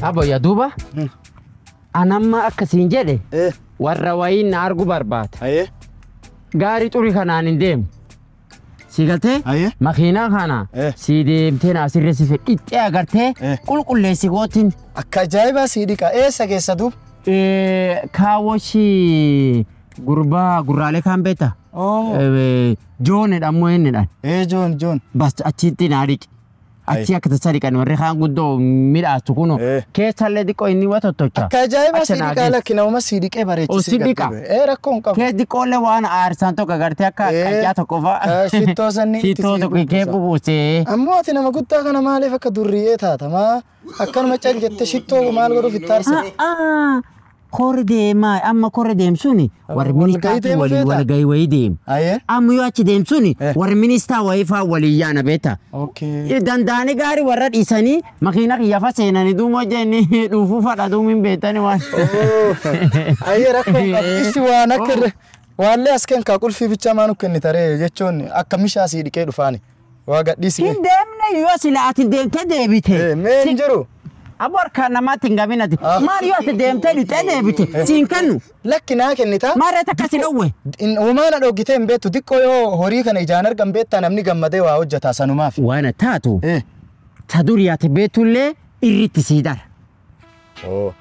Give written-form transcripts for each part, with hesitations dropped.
أبو يا دوبا أنا ما أكسين جدي والروايين أرجو بربات أيه قاري توري خنا ندم سيقلتي أيه ماكينة خنا سيدي متين أسير رسيف إتى أقرتي كل ليسي قوتين أكجايبا سيديكا إيه سجى سدوب كاوشي غربا غرالي كان بيتا جون الأموين الآن جون بس أتشتي ناريك أتشي أكتسالي كان وريخان قدو ميلا تكونو كيس هالي ديكو إني واتوتوچا أكجايبا سيديكا لكن أوما سيديكا بريتش سيديكا ركون كم كيس ديكو اللي وانا أرسان توكا غرتي أكا كاجا توكوفا شيتو سني شيتو توكي كيبو بوسي أمو أتنا ما قلت أنا مالي فكا درية تاتا ما أكن ما جت شيتو مال غرو في التارسة كورديما أما كورديم سوني ورمينيستا ولي والجاي ويديم أما يواتش ديم سوني ورمينيستا ويفا وليانا بيتا أوكي دنداني غاري ورد إساني ماكينة يافا سيناني دوما جاني دوفو فتا دومين بيتاني وان ركون إسي وانا كر والله أسكن كاكل في بيتشامانو كني ترى جتشون أكمش أسيدي كيدو فاني واقع ديسي هندمنا يواسي لاتين ديم تدبيته مين جرو أبور كان ما تنجابيناتي ما ريوات ديم تدي تدبيته سينكنو لكن هاكن نتا ما رتكاسي دوه إن وما أنا لو جيتين بيتو ديكو يو هوريك أنا إجانر كم بيت أنا مني كم مدة وأوجه تاسانو ما في وأنا تاتو تدوريات بيتو اللي إريت سيدار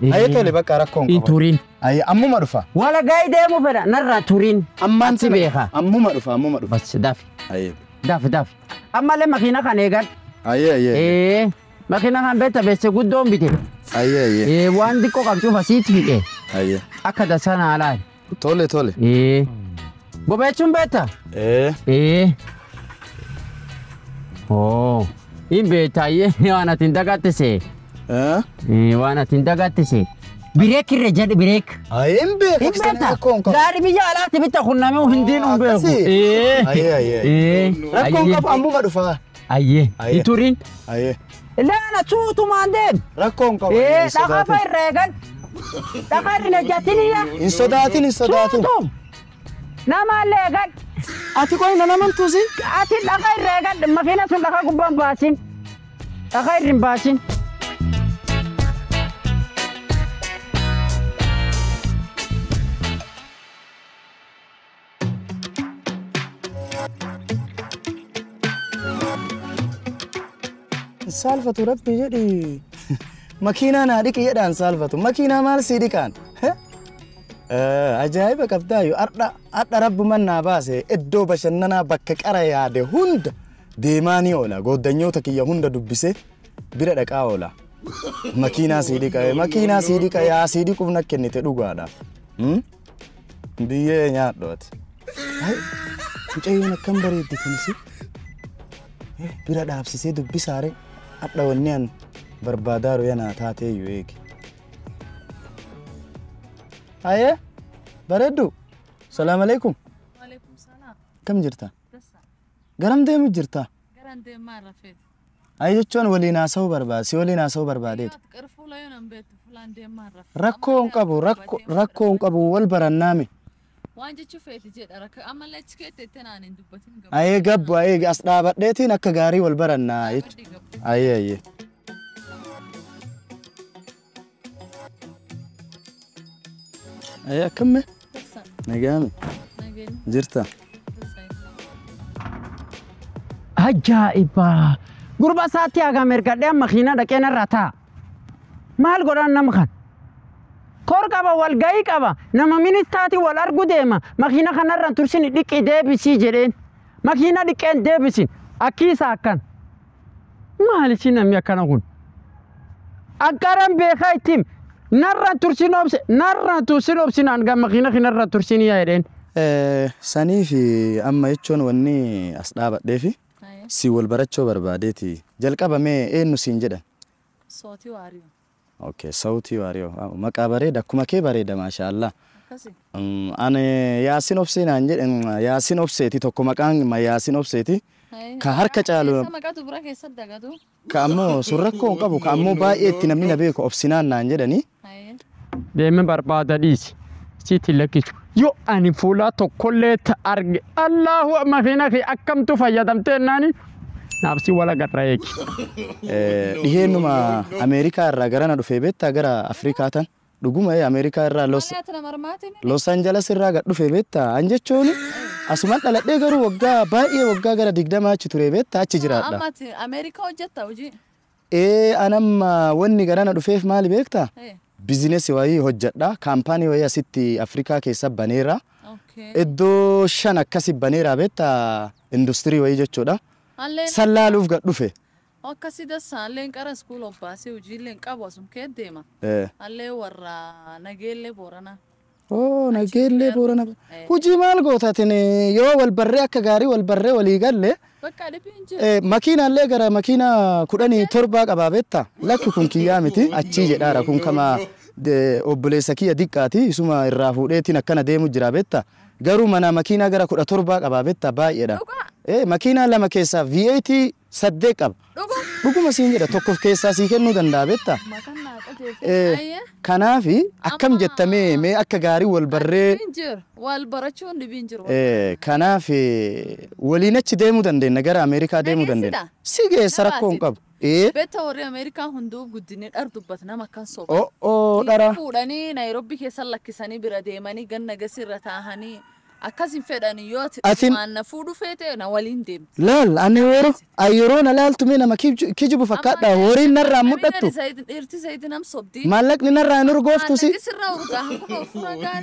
أيه تولي بقى ركون إن تورين أيه أمو معروفة ولا جاي ديمو فدا نرى تورين أما أنت بيها أمو معروفة بس دافي أيه دافي أما لما كنا كان أيه ماكينة كان بيتا بس قدوم بيتي أيه وان ديكو كم شوفها سيت بيتي أكدا سنة على تولي بوبيتشون بيتا إن بيتا وانا تندقاتسي وانا تندقاتسي بريك الرجال بريك إن بيتا غاري بيجا على تبيتا خنا مو هندين بيكو ركون كم أمو معروفة إنتورين لا أنا شو ما عندهم ركون كم دخل الرجال دخل الرجاتين يا إن صداتين نعم الرجال أتكون أنا من توزي أتي دخل الرجال ما فينا سن دخل قبام باسين دخل باسين سالفة ربي جدي ماكينة ناديك يدان سالفة ماكينة مال سيدي كان عجائب كفتايو أردا رب من ناباسه إدو بشننا بكك أرياده هند ديماني أولا قدنيو تكي هند دبسه بردك أولا ماكينة سيدي كا يا سيدي كم نكني تدوغا دا بيه نيات دوت جايونا كم بريد تنسي برد أبسسه دبساره أردا ونيان بربادارو ينا تاتي يويك أيه بردو السلام عليكم وعليكم السلام كم جرتا قرم ديم جرتا قرم ديم ما رفيت أي جتون ولينا سو برباد سي ولينا سو برباديت كرفو لا ينام بيت فلان ديم ما رفيت ركون قبو والبرنامي وانجا شوفيت جد أراك أما لا تسكت تنانين دبتين أي قبو أي أصدابت ديتين أكغاري والبرنا أي أيه كم نجامي جرتا عجائبا غربا ساتي اغا مرغدي مخينا دكينا راتا مال غدان نمخن كور كبا والغاي كبا نما مينيستاتي والارغو ديما مخينا خنران ترسين ديكي ديبسي جدين مخينا ديكن ديبسين اكيسا كان مال سينم يكنون اقرم بخايتم نران ترسين اوبسين انغا مخينا خنران ترسين يا يدين ساني في أما يتشون وني أصدابت ديفي سيول براتشو برباديتي جلقة مي إيه نسين جدا صوتي واريو أوكي صوتي واريو مكابري دا كما كبري دا ما شاء الله أنا ياسين أوبسين أنجد ياسين أوبسيتي تو كما كان ما ياسين أوبسيتي كهركة جالو سمكاتو براك يصدقاتو كأمو سرقو كابو كأمو باي تنامي نبيكو أوبسينان نانجدني ديم بربادا ديس سيتي لكي يو أني فولا تو كلت أرج الله ما فينا في أكم تفايدم تناني Naabsi wala garraa'eek. Dhiheenuma Ameerikaa irraa gara na dhufee beektaa gara Afrikaa tan dhuguma Ameerikaa irraa Los Angeles irraa gad dhufee beektaa an jechuun asumaan dhaladhee garuu waggaa baay'ee waggaa gara 20 achi ture beektaa achi jiraadha. Amma Ameerikaa hojjetta hojii. Anamma wanni gara na dhufeef maali beektaa? Bizinesi wayii hojjedha kaampaanii wayii asitti Afrikaa keessa baneera. Iddoo 5 akkasi baneera beektaa industirii wayii jechuudha. Sallaaluuf gad dhufe. Akkasi dasaan leen qara school of baasee hojiileen qabu asum kee deema. Allee warra nageellee Booranaa. Nageellee Booranaa. Hojii maal gootatin yoo wal barree akka gaarii wal barree walii galle. Bakka dhibbiin jira. Makiinaallee gara makiinaa 17 qabaa beektaa. Lakki kun kiyyaa miti achii jedhaara kun kama obboleessa kiyya diqqaati isuma irraa fuudheetiin akkana deemu jira beektaa. Garuu mana makiinaa gara 17 qabaa beektaa baay'eedha. Makiinaa lama keessaa V8 8 qaba. Dhuguma siin jedha tokkoof keessaa sii kennuu danda'a beektaa. Kanaaf akkam jettamee mee akka gaarii wal barree. Wal barachuun dhibiin jiru. Kanaaf waliin achi deemuu dandeenya gara Ameerikaa deemuu dandeenya. Si geessa rakkoo hin qabu. Beektaa warri Ameerikaa hunduu guddinni dhar dubbata nama akkan soba. Dhara. Fuudhanii Naayiroobii keessa lakkisanii bira deemanii ganna gasirra taahanii. Akkasin fedhanii yoo na fuudhu feete na waliin deemti. Laal ani yeroo na laaltume nama kijibu fakkaadha horiin narraa mudhattu. Dhirti zayitii nam sobdii. Maallaqni narraa hin urgooftu si. Sirraa urgaa.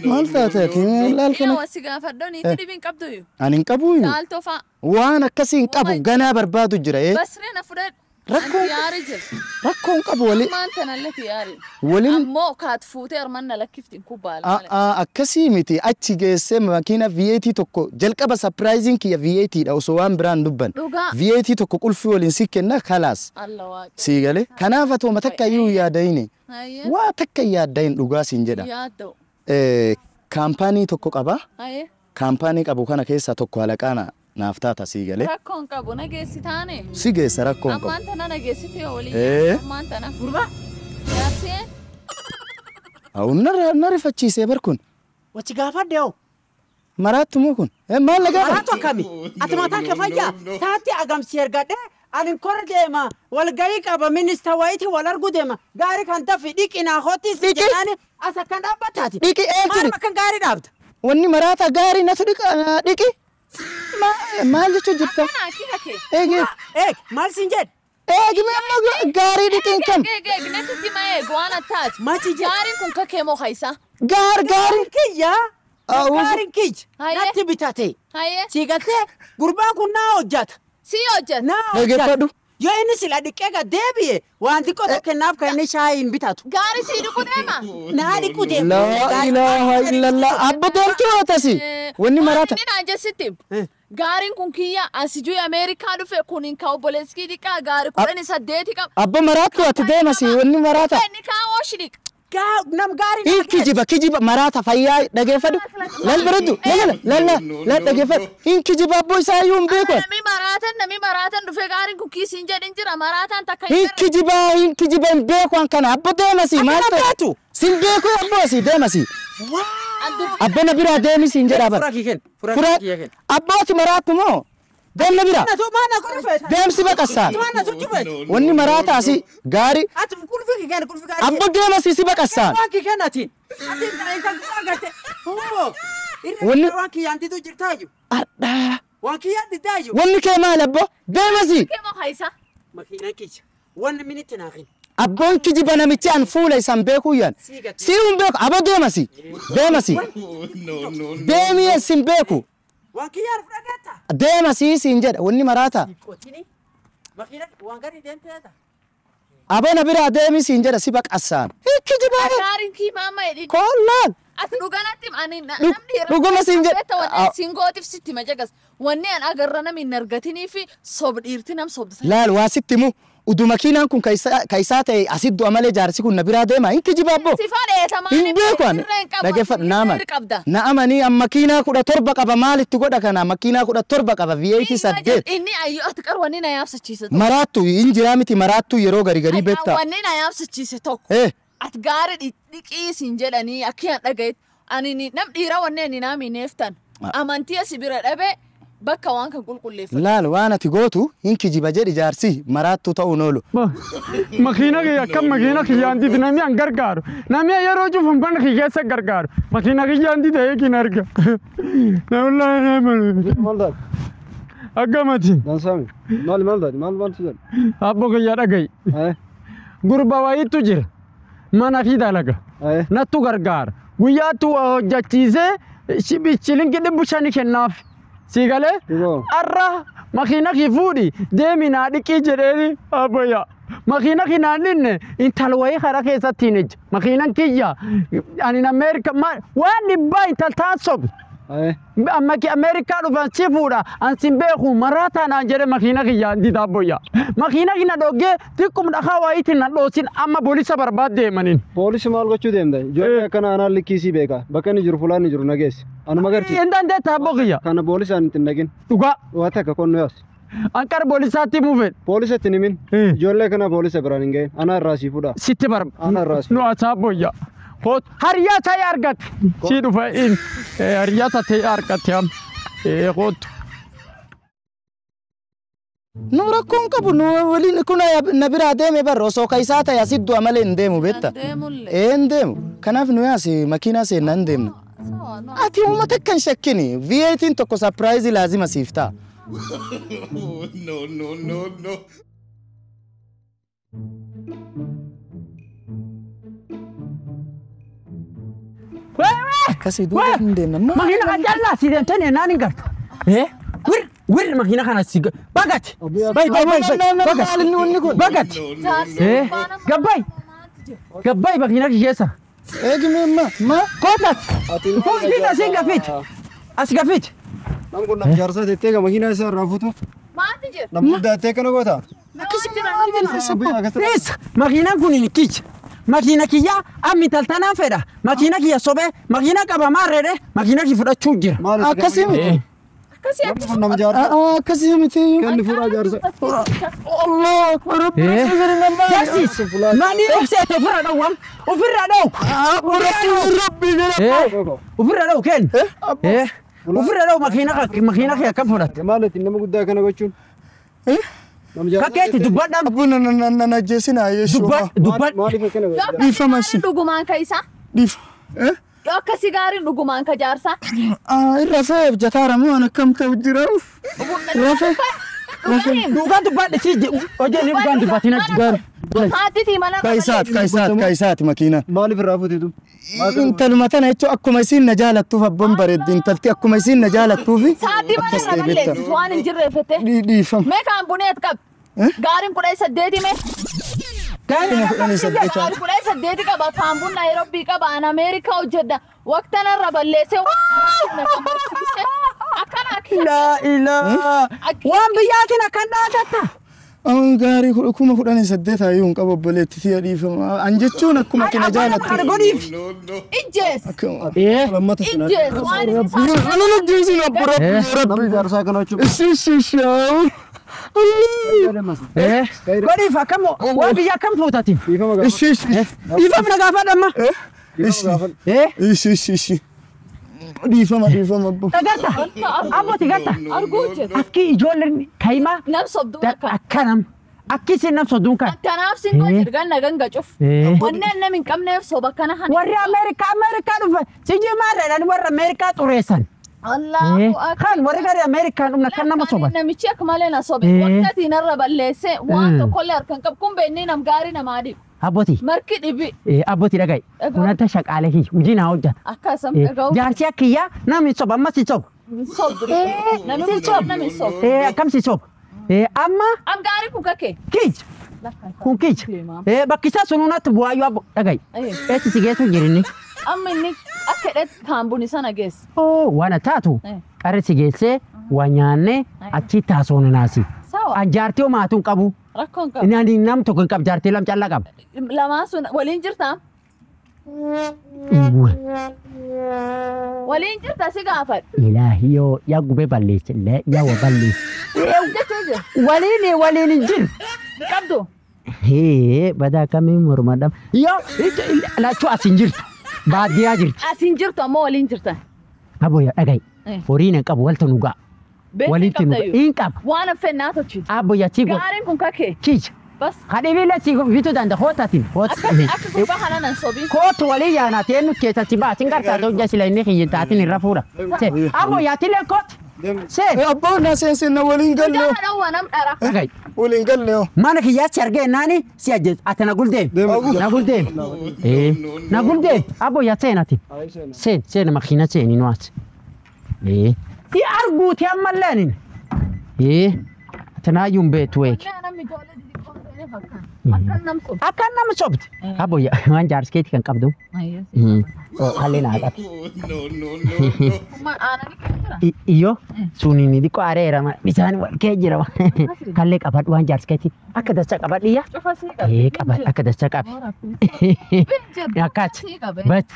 Maal taatee laal kana. Wasi gaafadhoo niitii dhibiin qabdu. Ani hin qabu. Saaltoo fa'a. Waan akkasii hin qabu ganaa barbaadu jira. Basree na fudhadhu. Rakkoon qabu wali. Maanta na lati yaari. Waliin. Ammoo kaat fuutee arman na lakkiftiin kubbaala. Akkasii miti achi geessee makiina V8 tokko jalqaba surprising kiyya V8 dha osoo waan biraan dubban. V8 tokko qulfii waliin si kenna kalaas. Sii galee. Kanaaf atooma takka iyyuu yaadayini. Waa takka yaadayin dhugaa siin jedha. Yaada'u. Kaampaanii tokko qaba. Kaampaanii qabu kana keessaa tokko halaqaana. Naaftaata sii galee. Rakkoon qabu nageessi taane. Si geessa rakkoon qabu. Ammaan tana nageessiti yoo walii. Ammaan tana. Gurba. Yaarsee. Na rifachiisee barkun. Wachi gaafadhe hoo. Maraattumoo kun. Maal lagaa? Maraattu akkami? Ati mataa kee fayyaa. Taatti agamsi ergadhe. Ani kor deema. Wal gahii qaba minista wayitii wal argu deema. Gaarii kan tafi dhiqinaa hotis jedhaani as akkan dhaabbataati. Dhiqi eegiri. Maal bakka gaarii dhaabda? Wanni maraata gaarii natu dhiqi. Maal jechuun jirta? Maal siin jedhe? Eegime amma gaarii dhiqiin kam? Natti tima eegu waan attaati. Machi jedhe? Gaariin kun kakee moo haysa? Gaarii kiyya. Gaariin kiyya. Natti bitate. Siigatee gurbaan kun naa hojjata. Si hojjata? Naa hojjata. Yoo inni sila dhiqee gad deebi'e waan xiqqoo kennaaf kan inni shaayii hin bitatu. Gaarii si dhiqu deema? Naa dhiqu deema. Laa ilaaha illallah abba deemtu hootasi. Wanni maraata. Inni naan jessitti. Gaariin kun kiyya asijuu Ameerikaa dhufe kun hin kaa'u boleeskii dhiqaa gaarii 18 qaba. Abba maraattu ati deemasi wanni maraata. Inni kaa'u ooshi dhiqa. Nam gaarii. Kijiba maraata fayyaa dhageeffadhu. Lal baraddu lal dhageeffadhu. Kijiba abboo isaa iyyuu hin beeku. Nami maraatan dhufe gaariin kun kiisiin jedhin jira maraataan takka hin kijiba hin beeku kana abbo deemasi maal ta'u. Sin beeku abboo si deemasi. Abbo na biraa deemisi hin jedhaa bara. Fura abbooti maraattu moo? Deemna bira. Deemsi baqassaan. Wanni maraata asi gaarii. Abbo deemasi si baqassaan. Wanni kee maal abbo? Deemasi. Abboon kijiba namichi an fuula isan beekuu yan. Si hin beeku abbo deemasi. Deemii sin beeku. Deemasi siin jedha wanni maraata. Abona biraa deemii siin jedha si baqassaan. Kijiba. Gaariin kii maama edhi. Kollaan. Ati dhuganatti ani dhuguma siin jedha. Singootiif sitti majagas. Wanni an agarra nami hin argatanii fi sobdhiirti nam sobdata. Laal waa sitti mu. Udu makiinaan kun kaisaa ta'e asiddu amalee jaarsi kun na biraa deema hin kijiba abbo. Hin beekan dhageeffadhu naamanii makiinaa 17 qaba maalitti godha kana makiinaa 17 qaba V8 8. Inni ayyoo ati qar wanni na yaabsachiise. Maraattu hin jiraa miti maraattu yeroo garii beektaa. Wanni na yaabsachiise tokko. Ati gaarii dhiqiisiin jedhanii akkiyan dhagayetti ani nam dhiira wanni ani naami neeftan amantii asi bira dhabe bakka waan kan qulqulleeffatu. laal waan ati gootu hin kijiba jedhi jaarsi maraattu ta'uu noolu. Makiina kiyya akkam makiina kiyyaantiiti namni an gargaaru. Namni yeroo cufuun ban kiyyeessa gargaaru. Makiina kiyyaanti ta'ee kin arga. Maldaat. Akkamatiin. Dansami. Maal tudan. Abbo kiyya dhagayi. Gurba wayiitu jira. Mana fi dalaga. Nattu gargaara. Guyyaattu hojjachiisee shilingi 500 kennaaf. Sigalee arra makiina kee fuudhi deeminaa dhiqii jedheeni abbayya. Makiina kinaan dhinne intal wayii karaa keessatti hin ejja. Makiinan kiyya ani Ameerika waan dhibbaa intal taan sobi. Amma Ameerikaa dhufan si fuudha ansin beeku maraataa naan jedhe makiina kiyyaan dida abbayya. Makiina kina dhoggee xiqqum dhakaa wayiitiin na dhoosin amma boolisa barbaad deemanin. Poolisi maal gochuu deemta? Ijoollee akkana anaan likkiisii beeka. Bakka inni jiru fulaan ni jiru nageessi. Anuma garti. Hin dandeetta abbo kiyya. Kana poolisaan ittiin dhagin. Dhugaa. Waa takka qonnoo yaas. Ankara boolisaatti mufedha. Poolisatti hin himin. Ijoollee kana poolisa biraan hin ga'in. Anaa irraa sii fuudha. Sitti barba. Anaa irraa sii. Nu asaa abbayya. Hariyaa ta'e argate. Si dhufa in hariyaa ta'e argate am. Kootu. Nu rakkoon qabu nu waliin kun na biraa deeme barra osoo kaisaa ta'e asiddu amalee hin deemu beekta. Hin deemu. Kanaaf nu yaasi makiinaa seenaa hin deemna. Ati uummata kan shakkini V8 tokko surprise laazima siif ta'a. No. Kasih dua deemna. Makiina kan jallaa si deemtanii naan hin garta. Wir makiina kana si bagat. Bagat. Gabbay makiina keessa. Eegi ma Kotat. Kotat asii gafit. As gafit. Nam kun nam jaarsa tettee ga makiinaa isaa irraa fuutu. Maanti jira? Nam guddaatee kana goota. Makiinaan kun hin kicha. Makiina kiyya ammi taltanaan fedha. Makiina kiyya sobee makiina qaba maarreedhe makiina kiyya fudhachuu jira. akkasii miti. Kun nam jaarsa. Akkasii miti. Kenni fuudhaa jaarsa. Allah Jaarsis maanii dhokseete ofirra dhowwam. Ofirra dhow. Ofirra dhow kenn. Ofirra dhow makiina kiyya akkam fudhatte. Maalitti nama guddaa kana gochuun? Kakkeetti dubbadhaan. Abuna na jeesina yeeshoo. Dubbad. Maaliif akkana godha? Dhiifa mashi. Dhugumaan ka isa? Dhiifa. Akkasii gaariin dhugumaan ka jaarsa? Rafee jataara moo an akkam ta'u jira. Rafee. Dhugaan dubbadhe si hojii inni dhugaan dubbatiin achi gaari. Haatitii mana Kaisaati makiina. Maaliif irraa fuutitu? Intaluma tana jechuun akkuma isiin na jaalattuuf abboon bareeddi intalti akkuma isiin na jaalattuufi. Saatii mana irra balleessis waan hin jirreeffate. Dhiifama. Mee kaan buneet qab. Gaariin 18 mee? Gaariin 18. Gaariin 18 qaba. Kaan bun Naayiroobii qaba. An Ameerikaa hojjedha. Waqtan irra balleessee akkana La ilaa. Waan biyyaatiin akkan dhaatatta. Gaarii 18 hayyuu hin qabu obboleetti si'a dhiifama. An jechuun akkuma kina jaalattu. Godhiif. Ijjees. Lammata sinaa. Ijjees waan inni isaa. Ana lajjeesin abbo Namni jaarsaa kana jechuun. Ishishishaa. Godhiif akkam waan biyya akkam fuutati. Dhiifama gaafa. Dhiifama na gaafadhamma. Ishi. Dhiifama abbo. Dhagatta. Abbooti gatta. Arguu jira. Akki ijoolleen kaa'imaa Nam sobduun akka. akkanam. Akki isin nam sodduun kan. Kanaaf sin kun jirgan nagan gacuf. Wanneen nam hin qabneef soba kana hani. Warri Ameerikaa dhufe sijii maarreedhaan warra Ameerikaa xureessan. Allahu akbar. Kan warri gari Ameerikaan dhumna kan nama soban. Namichi akka malee na sobe. Waqtii narra balleesse waan tokkollee harkan qabu kun beekni nam gaarii namaa dhibu. Abbootii. Marki dhibi. Abbootii dhaga'i. Kunanta shaqaalee kiyya hojii naa hojjeta. Akkasam dhaga'u. Jaarsi akkiyyaa namni soba amma si soba. Sobdu. Namni sob namni sob. Akkam si soba. Amma Am gaarii kun kake. kiij. Kun kiij. Bakkisaa sunuunatti bu'aayyuu abbo dhaga'i. Eessi si geessu jirinni. Amma inni akka hidhatti kaambuni sana geesse. Waan taatu qarri si geessee waa nyaannee achi taasoo naasi. Sawa. An jaartii homaatuun qabu. Rakkoon qabu. Inni nam tokko hin qabu jaartii lam callaa qaba. Lamaan sun waliin jirtaa? Waliin jirta si gaafadha. Ilaahi yoo yaa gubee balleessillee yaa wa balleessi. Jechuu jira. Waliin hin jiru. Qabdu. Badaa kamiin mormadham. Yoo lachuu as hin jirtu. Baadiyyaa jirti. Asiin jirtu ammoo waliin jirta. Aboo yaa dhaga'i. Horiin hin qabu walta nu ga'a. walitti nu hin qaba. Waan fennaa tochi. Abbo yachi go. Gaariin kun kakee. Kicha. Bas. Khadibi la si bitu danda hotatin. Akka gubbaa hananan sobii. Kootu walii yaana teenu keessatti baatin gartaa ta'u jasila inni kiyyitaatin irra fuudha. Abbo yaati le koot. Abbaa na seensinna waliin galle. Guddaa wanam dhara. Dhagayi. Waliin galle. Mana kiyyaatti argee naani si ajjees ati na guldeem. Na guldeem. Na guldeem. Abbo yaa seenati. Seen makiina seeni nu as. Si arguuti ammalleen. Atanaayyuun beetu weeki. Akkan nama sobdi. Abbo yaa waan jaarskeeti kan qabdu. Hallee naa qabi. Iyo suniin dhiqoo areera bishaan wal kee jira. Kallee qabadhu waan jaarskeeti. Akka dacha qabadhiyya. Qabadhu akka dacha qabi. Akkaati. Bat.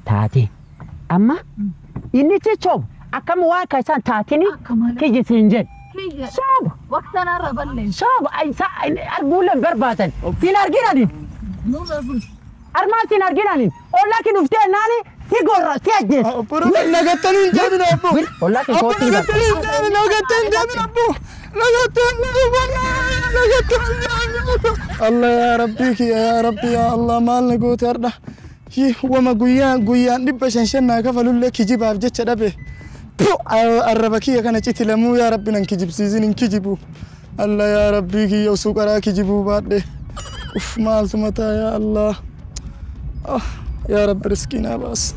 Taate. Amma inni cichoobu akkam waan ka isaan taatini kiyyisiin jedhe. Sooba. Waqtanaa raballee. Sooba arguuleen barbaatan. Siin arginani. Armaatiin arginani. Ollaakin dhuftee naani si gorra si ajjees. Nagattanii hin deemin abbo. Ollaakin kootii hin deemin. Nagattanii hin deemin abbo. Allah yaa rabbii kiyya yaa rabbii yaa Allah maal na goote har'a. Wama guyyaan dhibba shan kafalullee kijibaaf jecha dhabe. Arraba kiyya kana citi lamuu yaa rabbi nan kijibsiisin hin kijibu. Allah yaa rabbii kiyya osoo qaraa kijibuu baadhe. Maaltu mataa yaa Allah. يا رب رزقنا بس